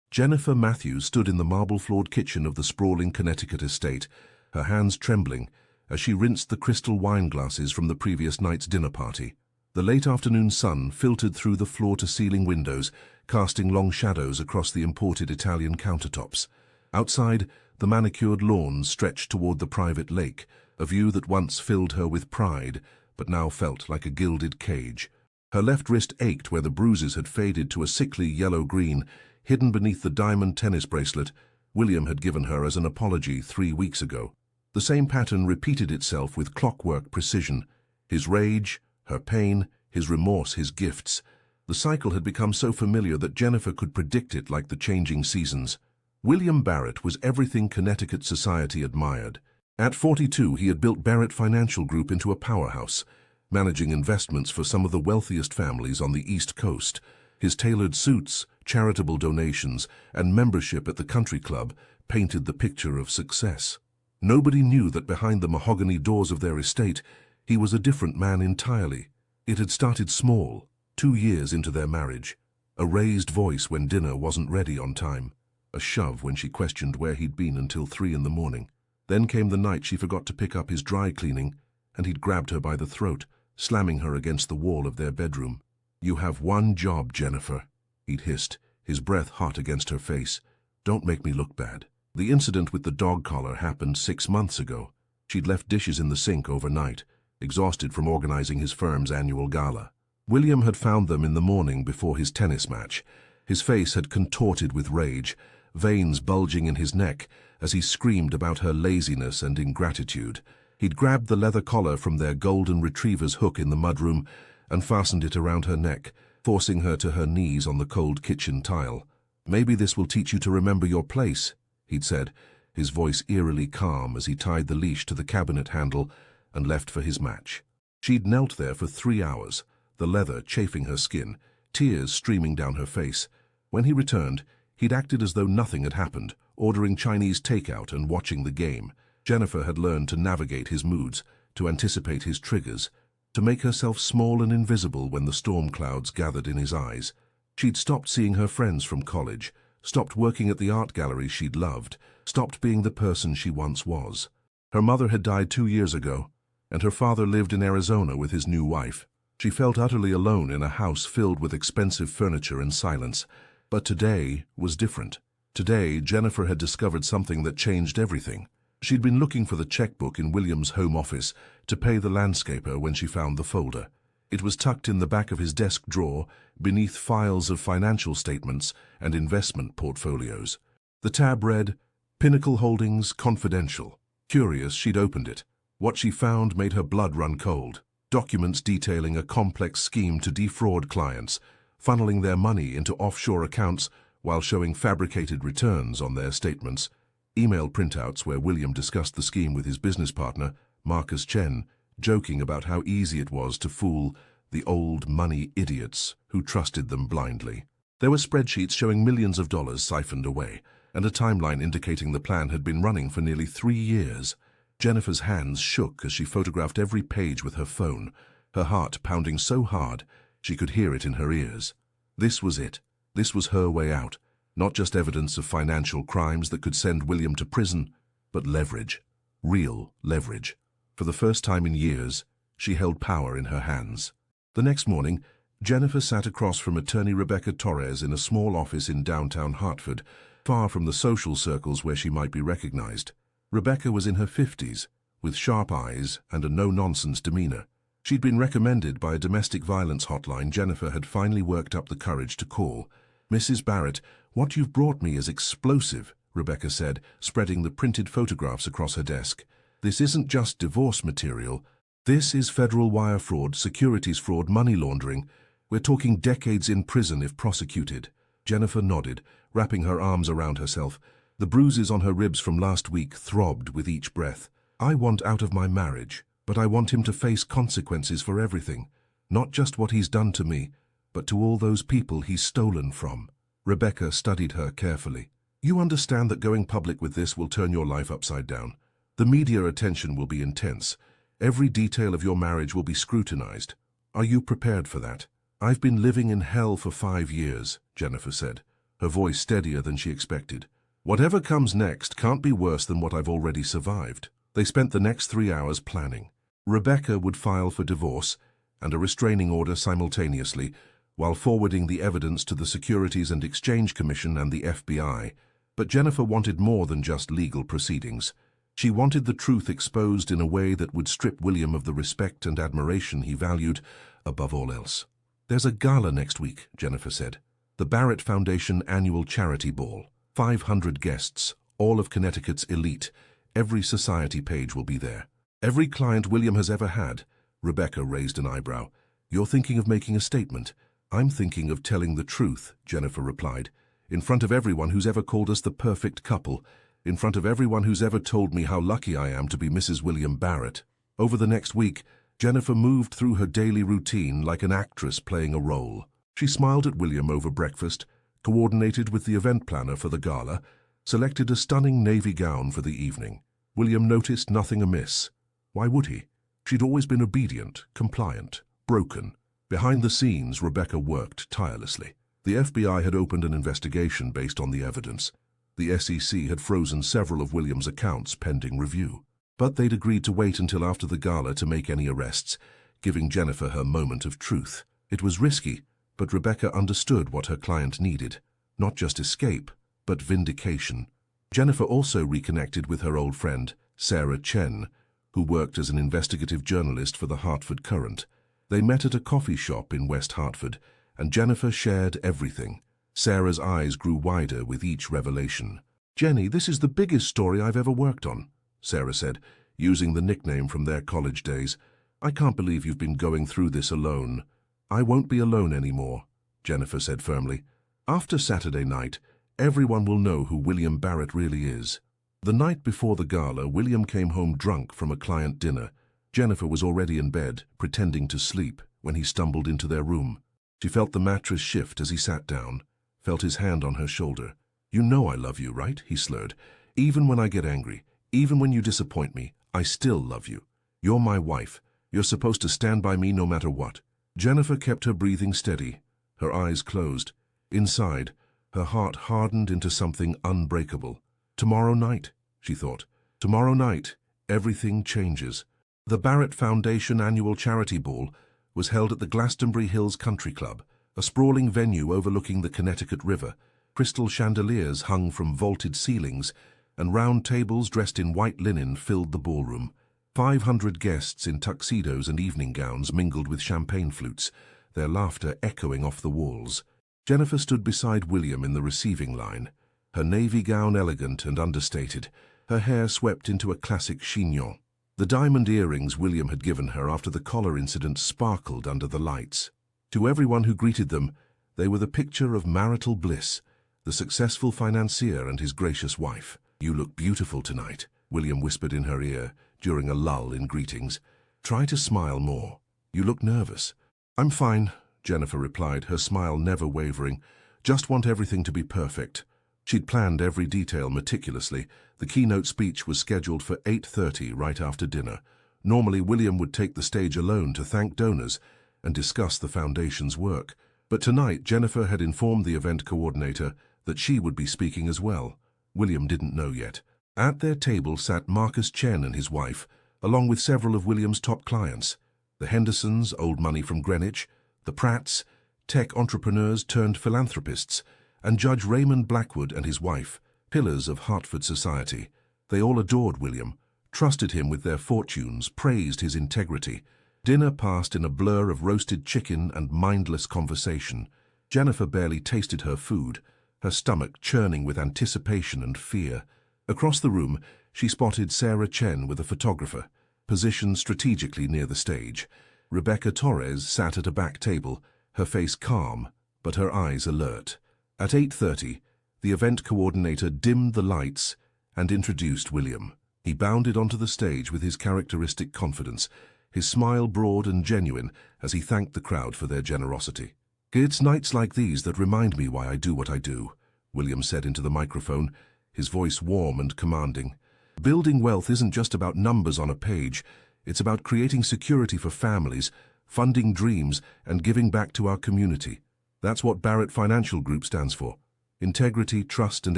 Jennifer Matthews stood in the marble-floored kitchen of the sprawling Connecticut estate, her hands trembling as she rinsed the crystal wine glasses from the previous night's dinner party. The late afternoon sun filtered through the floor-to-ceiling windows, casting long shadows across the imported Italian countertops. Outside, the manicured lawns stretched toward the private lake, a view that once filled her with pride, but now felt like a gilded cage. Her left wrist ached where the bruises had faded to a sickly yellow-green, hidden beneath the diamond tennis bracelet William had given her as an apology 3 weeks ago. The same pattern repeated itself with clockwork precision. His rage, her pain, his remorse, his gifts. The cycle had become so familiar that Jennifer could predict it like the changing seasons. William Barrett was everything Connecticut society admired. At 42, he had built Barrett Financial Group into a powerhouse, managing investments for some of the wealthiest families on the East Coast. His tailored suits, charitable donations, and membership at the country club painted the picture of success. Nobody knew that behind the mahogany doors of their estate, he was a different man entirely. It had started small, 2 years into their marriage. A raised voice when dinner wasn't ready on time. A shove when she questioned where he'd been until 3 in the morning. Then came the night she forgot to pick up his dry cleaning, and he'd grabbed her by the throat, slamming her against the wall of their bedroom. "You have one job, Jennifer," he'd hissed, his breath hot against her face. "Don't make me look bad." The incident with the dog collar happened 6 months ago. She'd left dishes in the sink overnight, exhausted from organizing his firm's annual gala. William had found them in the morning before his tennis match. His face had contorted with rage, veins bulging in his neck as he screamed about her laziness and ingratitude. He'd grabbed the leather collar from their golden retriever's hook in the mudroom and fastened it around her neck, forcing her to her knees on the cold kitchen tile. "Maybe this will teach you to remember your place," he'd said, his voice eerily calm as he tied the leash to the cabinet handle and left for his match. She'd knelt there for 3 hours, the leather chafing her skin, tears streaming down her face. When he returned, he'd acted as though nothing had happened, ordering Chinese takeout and watching the game. Jennifer had learned to navigate his moods, to anticipate his triggers, to make herself small and invisible when the storm clouds gathered in his eyes. She'd stopped seeing her friends from college, stopped working at the art gallery she'd loved, stopped being the person she once was. Her mother had died 2 years ago, and her father lived in Arizona with his new wife. She felt utterly alone in a house filled with expensive furniture and silence. But today was different. Today, Jennifer had discovered something that changed everything. She'd been looking for the checkbook in William's home office to pay the landscaper when she found the folder. It was tucked in the back of his desk drawer, beneath files of financial statements and investment portfolios. The tab read, "Pinnacle Holdings Confidential." Curious, she'd opened it. What she found made her blood run cold. Documents detailing a complex scheme to defraud clients, funneling their money into offshore accounts while showing fabricated returns on their statements. Email printouts where William discussed the scheme with his business partner, Marcus Chen, joking about how easy it was to fool the old money idiots who trusted them blindly. There were spreadsheets showing millions of dollars siphoned away, and a timeline indicating the plan had been running for nearly 3 years. Jennifer's hands shook as she photographed every page with her phone, her heart pounding so hard she could hear it in her ears. This was it. This was her way out. Not just evidence of financial crimes that could send William to prison, but leverage. Real leverage. For the first time in years, she held power in her hands. The next morning, Jennifer sat across from attorney Rebecca Torres in a small office in downtown Hartford, far from the social circles where she might be recognized. Rebecca was in her 50s, with sharp eyes and a no-nonsense demeanor. She'd been recommended by a domestic violence hotline Jennifer had finally worked up the courage to call. "Mrs. Barrett, what you've brought me is explosive," Rebecca said, spreading the printed photographs across her desk. "This isn't just divorce material. This is federal wire fraud, securities fraud, money laundering. We're talking decades in prison if prosecuted." Jennifer nodded, wrapping her arms around herself. The bruises on her ribs from last week throbbed with each breath. "I want out of my marriage, but I want him to face consequences for everything. Not just what he's done to me, but to all those people he's stolen from." Rebecca studied her carefully. "You understand that going public with this will turn your life upside down. The media attention will be intense. Every detail of your marriage will be scrutinized. Are you prepared for that?" "I've been living in hell for 5 years," Jennifer said. her voice steadier than she expected. Whatever comes next can't be worse than what I've already survived. They spent the next 3 hours planning. Rebecca would file for divorce and a restraining order simultaneously, while forwarding the evidence to the Securities and Exchange Commission and the FBI. But Jennifer wanted more than just legal proceedings. She wanted the truth exposed in a way that would strip William of the respect and admiration he valued above all else. "There's a gala next week," Jennifer said. "The Barrett Foundation Annual Charity Ball. 500 guests, all of Connecticut's elite. Every society page will be there. Every client William has ever had." Rebecca raised an eyebrow. "You're thinking of making a statement?" "I'm thinking of telling the truth," Jennifer replied. "In front of everyone who's ever called us the perfect couple. In front of everyone who's ever told me how lucky I am to be Mrs. William Barrett." Over the next week, Jennifer moved through her daily routine like an actress playing a role. She smiled at William over breakfast, coordinated with the event planner for the gala, selected a stunning navy gown for the evening. William noticed nothing amiss. Why would he? She'd always been obedient, compliant, broken. Behind the scenes, Rebecca worked tirelessly. The FBI had opened an investigation based on the evidence. The SEC had frozen several of William's accounts pending review. But they'd agreed to wait until after the gala to make any arrests, giving Jennifer her moment of truth. It was risky, but Rebecca understood what her client needed. Not just escape, but vindication. Jennifer also reconnected with her old friend, Sarah Chen, who worked as an investigative journalist for the Hartford Courant. They met at a coffee shop in West Hartford, and Jennifer shared everything. Sarah's eyes grew wider with each revelation. "Jenny, this is the biggest story I've ever worked on," Sarah said, using the nickname from their college days. "I can't believe you've been going through this alone." "I won't be alone anymore," Jennifer said firmly. "After Saturday night, everyone will know who William Barrett really is." The night before the gala, William came home drunk from a client dinner. Jennifer was already in bed, pretending to sleep, when he stumbled into their room. She felt the mattress shift as he sat down, felt his hand on her shoulder. "You know I love you, right?" he slurred. "Even when I get angry, even when you disappoint me, I still love you. You're my wife. You're supposed to stand by me no matter what." Jennifer kept her breathing steady, her eyes closed. Inside, her heart hardened into something unbreakable. "Tomorrow night," she thought. "Tomorrow night, everything changes." The Barrett Foundation Annual Charity Ball was held at the Glastonbury Hills Country Club, a sprawling venue overlooking the Connecticut River. Crystal chandeliers hung from vaulted ceilings, and round tables dressed in white linen filled the ballroom. 500 guests in tuxedos and evening gowns mingled with champagne flutes, their laughter echoing off the walls. Jennifer stood beside William in the receiving line, her navy gown elegant and understated, her hair swept into a classic chignon. The diamond earrings William had given her after the collar incident sparkled under the lights. To everyone who greeted them, they were the picture of marital bliss, the successful financier and his gracious wife. "You look beautiful tonight," William whispered in her ear during a lull in greetings. "Try to smile more. You look nervous." "I'm fine," Jennifer replied, her smile never wavering. "Just want everything to be perfect." She'd planned every detail meticulously. The keynote speech was scheduled for 8:30 right after dinner. Normally, William would take the stage alone to thank donors and discuss the foundation's work. But tonight, Jennifer had informed the event coordinator that she would be speaking as well. William didn't know yet. At their table sat Marcus Chen and his wife, along with several of William's top clients. The Hendersons, old money from Greenwich, the Pratts, tech entrepreneurs turned philanthropists, and Judge Raymond Blackwood and his wife, pillars of Hartford society. They all adored William, trusted him with their fortunes, praised his integrity. Dinner passed in a blur of roasted chicken and mindless conversation. Jennifer barely tasted her food, her stomach churning with anticipation and fear. Across the room, she spotted Sarah Chen with a photographer, positioned strategically near the stage. Rebecca Torres sat at a back table, her face calm, but her eyes alert. At 8:30, the event coordinator dimmed the lights and introduced William. He bounded onto the stage with his characteristic confidence, his smile broad and genuine as he thanked the crowd for their generosity. "It's nights like these that remind me why I do what I do," William said into the microphone, his voice warm and commanding. "Building wealth isn't just about numbers on a page. It's about creating security for families, funding dreams, and giving back to our community. That's what Barrett Financial Group stands for." Integrity, trust, and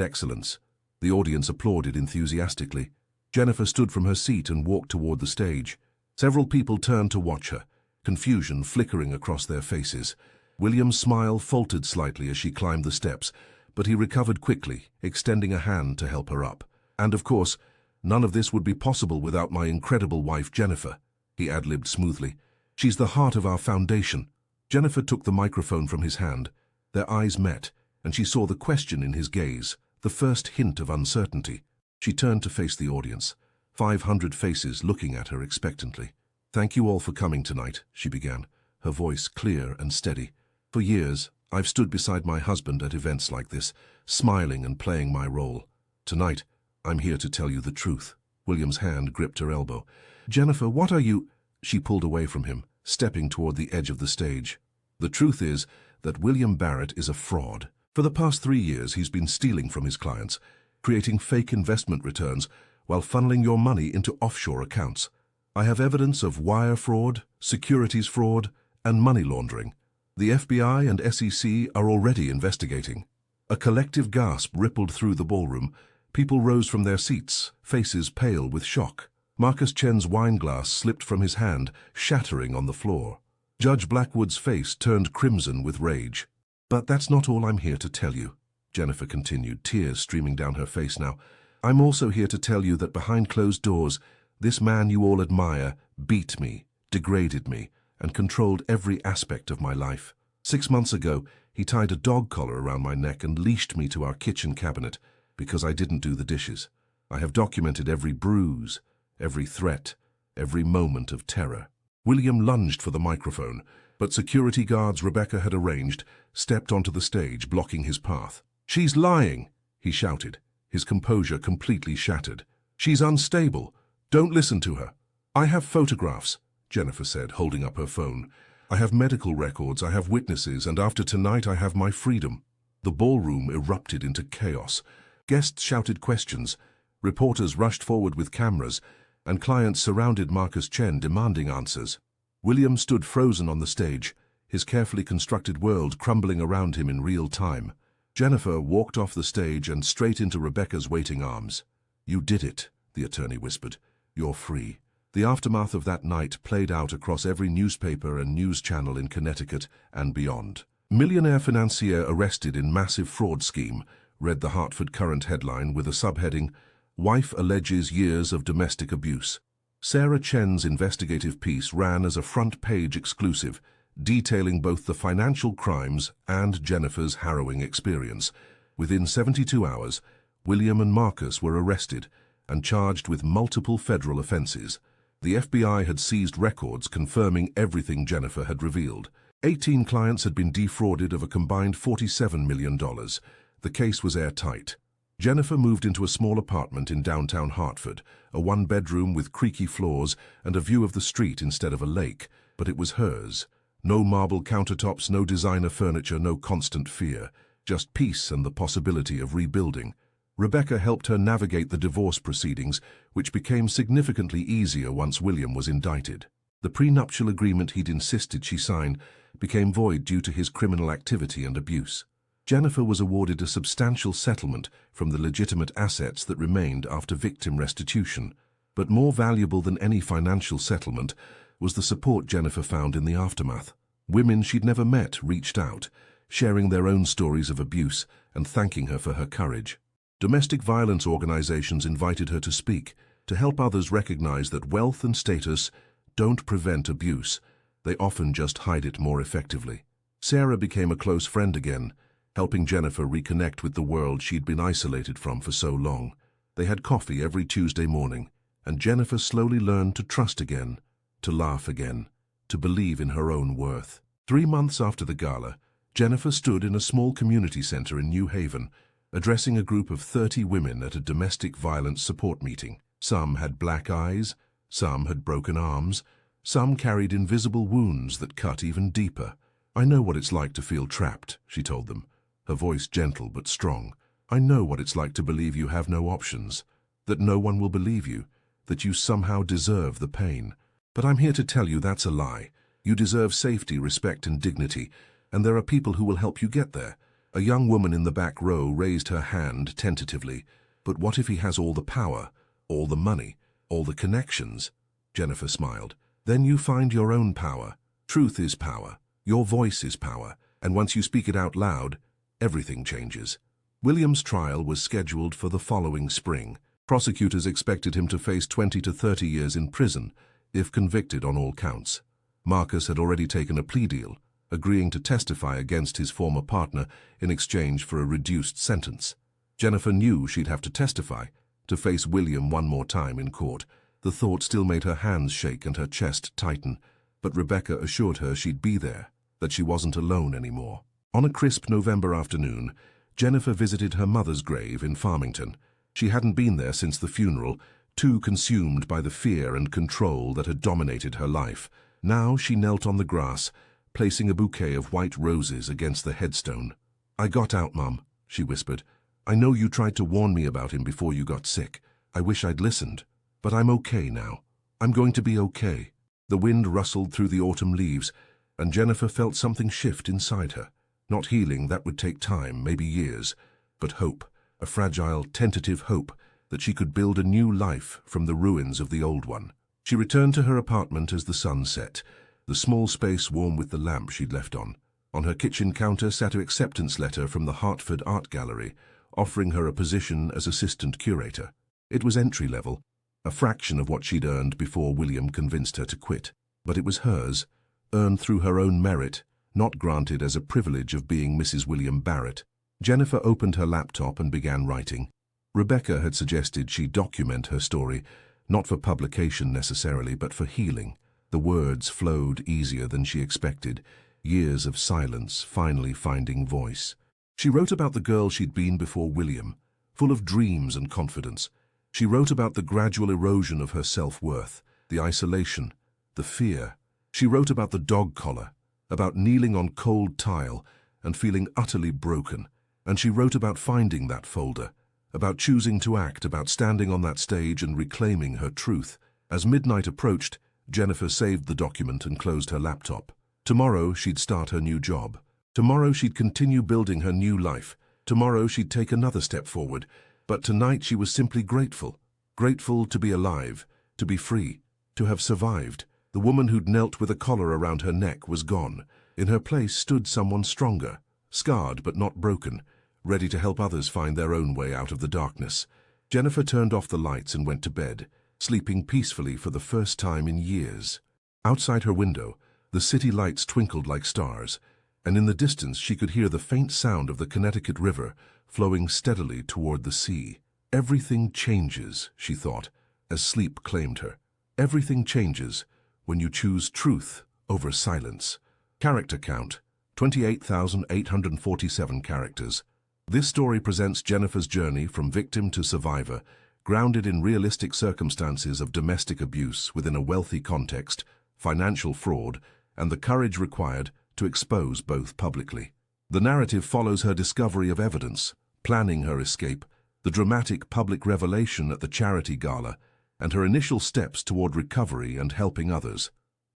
excellence. The audience applauded enthusiastically. Jennifer stood from her seat and walked toward the stage. Several people turned to watch her, confusion flickering across their faces. William's smile faltered slightly as she climbed the steps, but he recovered quickly, extending a hand to help her up. And of course, none of this would be possible without my incredible wife, Jennifer, he ad-libbed smoothly. She's the heart of our foundation. Jennifer took the microphone from his hand. Their eyes met, and she saw the question in his gaze, the first hint of uncertainty. She turned to face the audience, 500 faces looking at her expectantly. "Thank you all for coming tonight," she began, her voice clear and steady. "For years, I've stood beside my husband at events like this, smiling and playing my role. Tonight, I'm here to tell you the truth." William's hand gripped her elbow. "Jennifer, what are you—" She pulled away from him, stepping toward the edge of the stage. "The truth is that William Barrett is a fraud. For the past 3 years, he's been stealing from his clients, creating fake investment returns while funneling your money into offshore accounts. I have evidence of wire fraud, securities fraud, and money laundering. The FBI and SEC are already investigating." A collective gasp rippled through the ballroom. People rose from their seats, faces pale with shock. Marcus Chen's wineglass slipped from his hand, shattering on the floor. Judge Blackwood's face turned crimson with rage. "But that's not all I'm here to tell you," Jennifer continued, tears streaming down her face now. "I'm also here to tell you that behind closed doors, this man you all admire beat me, degraded me, and controlled every aspect of my life. 6 months ago, he tied a dog collar around my neck and leashed me to our kitchen cabinet because I didn't do the dishes. I have documented every bruise, every threat, every moment of terror." William lunged for the microphone, but security guards Rebecca had arranged stepped onto the stage, blocking his path. "She's lying," he shouted, his composure completely shattered. "She's unstable. Don't listen to her." "I have photographs," Jennifer said, holding up her phone. "I have medical records, I have witnesses, and after tonight I have my freedom." The ballroom erupted into chaos. Guests shouted questions, reporters rushed forward with cameras, and clients surrounded Marcus Chen demanding answers. William stood frozen on the stage, his carefully constructed world crumbling around him in real time. Jennifer walked off the stage and straight into Rebecca's waiting arms. "You did it," the attorney whispered. "You're free." The aftermath of that night played out across every newspaper and news channel in Connecticut and beyond. "Millionaire financier arrested in massive fraud scheme," read the Hartford Courant headline with a subheading, "Wife alleges years of domestic abuse." Sarah Chen's investigative piece ran as a front-page exclusive, detailing both the financial crimes and Jennifer's harrowing experience. Within 72 hours, William and Marcus were arrested and charged with multiple federal offenses. The FBI had seized records confirming everything Jennifer had revealed. 18 clients had been defrauded of a combined $47 million. The case was airtight. Jennifer moved into a small apartment in downtown Hartford, a one-bedroom with creaky floors and a view of the street instead of a lake, but it was hers. No marble countertops, no designer furniture, no constant fear, just peace and the possibility of rebuilding. Rebecca helped her navigate the divorce proceedings, which became significantly easier once William was indicted. The prenuptial agreement he'd insisted she sign became void due to his criminal activity and abuse. Jennifer was awarded a substantial settlement from the legitimate assets that remained after victim restitution. But more valuable than any financial settlement was the support Jennifer found in the aftermath. Women she'd never met reached out, sharing their own stories of abuse and thanking her for her courage. Domestic violence organizations invited her to speak, to help others recognize that wealth and status don't prevent abuse. They often just hide it more effectively. Sarah became a close friend again, helping Jennifer reconnect with the world she'd been isolated from for so long. They had coffee every Tuesday morning, and Jennifer slowly learned to trust again, to laugh again, to believe in her own worth. 3 months after the gala, Jennifer stood in a small community center in New Haven, addressing a group of 30 women at a domestic violence support meeting. Some had black eyes, some had broken arms, some carried invisible wounds that cut even deeper. "I know what it's like to feel trapped," she told them, her voice gentle but strong. "I know what it's like to believe you have no options, that no one will believe you, that you somehow deserve the pain. But I'm here to tell you that's a lie. You deserve safety, respect, and dignity, and there are people who will help you get there. A young woman in the back row raised her hand tentatively. But what if he has all the power, all the money, all the connections? Jennifer smiled. Then you find your own power. Truth is power. Your voice is power. And once you speak it out loud, everything changes. William's trial was scheduled for the following spring. Prosecutors expected him to face 20 to 30 years in prison, if convicted on all counts. Marcus had already taken a plea deal, agreeing to testify against his former partner in exchange for a reduced sentence. Jennifer knew she'd have to testify, to face William one more time in court. The thought still made her hands shake and her chest tighten, but Rebecca assured her she'd be there, that she wasn't alone anymore. On a crisp November afternoon, Jennifer visited her mother's grave in Farmington. She hadn't been there since the funeral, too consumed by the fear and control that had dominated her life. Now she knelt on the grass, placing a bouquet of white roses against the headstone. "I got out, Mum," she whispered. "I know you tried to warn me about him before you got sick. I wish I'd listened. But I'm okay now. I'm going to be okay." The wind rustled through the autumn leaves, and Jennifer felt something shift inside her. Not healing, that would take time, maybe years, but hope, a fragile, tentative hope that she could build a new life from the ruins of the old one. She returned to her apartment as the sun set, the small space warm with the lamp she'd left on. On her kitchen counter sat an acceptance letter from the Hartford Art Gallery, offering her a position as assistant curator. It was entry-level, a fraction of what she'd earned before William convinced her to quit. But it was hers, earned through her own merit, not granted as a privilege of being Mrs. William Barrett. Jennifer opened her laptop and began writing. Rebecca had suggested she document her story, not for publication necessarily, but for healing. The words flowed easier than she expected, years of silence finally finding voice. She wrote about the girl she'd been before William, full of dreams and confidence. She wrote about the gradual erosion of her self-worth, the isolation, the fear. She wrote about the dog collar, about kneeling on cold tile and feeling utterly broken. And she wrote about finding that folder, about choosing to act, about standing on that stage and reclaiming her truth. As midnight approached, Jennifer saved the document and closed her laptop. Tomorrow she'd start her new job. Tomorrow she'd continue building her new life. Tomorrow she'd take another step forward. But tonight she was simply grateful. Grateful to be alive, to be free, to have survived. The woman who'd knelt with a collar around her neck was gone. In her place stood someone stronger, scarred but not broken, ready to help others find their own way out of the darkness. Jennifer turned off the lights and went to bed, sleeping peacefully for the first time in years. Outside her window, the city lights twinkled like stars, and in the distance she could hear the faint sound of the Connecticut River flowing steadily toward the sea. Everything changes, she thought, as sleep claimed her. Everything changes when you choose truth over silence. Character count, 28,847 characters. This story presents Jennifer's journey from victim to survivor, grounded in realistic circumstances of domestic abuse within a wealthy context, financial fraud, and the courage required to expose both publicly. The narrative follows her discovery of evidence, planning her escape, the dramatic public revelation at the charity gala, and her initial steps toward recovery and helping others.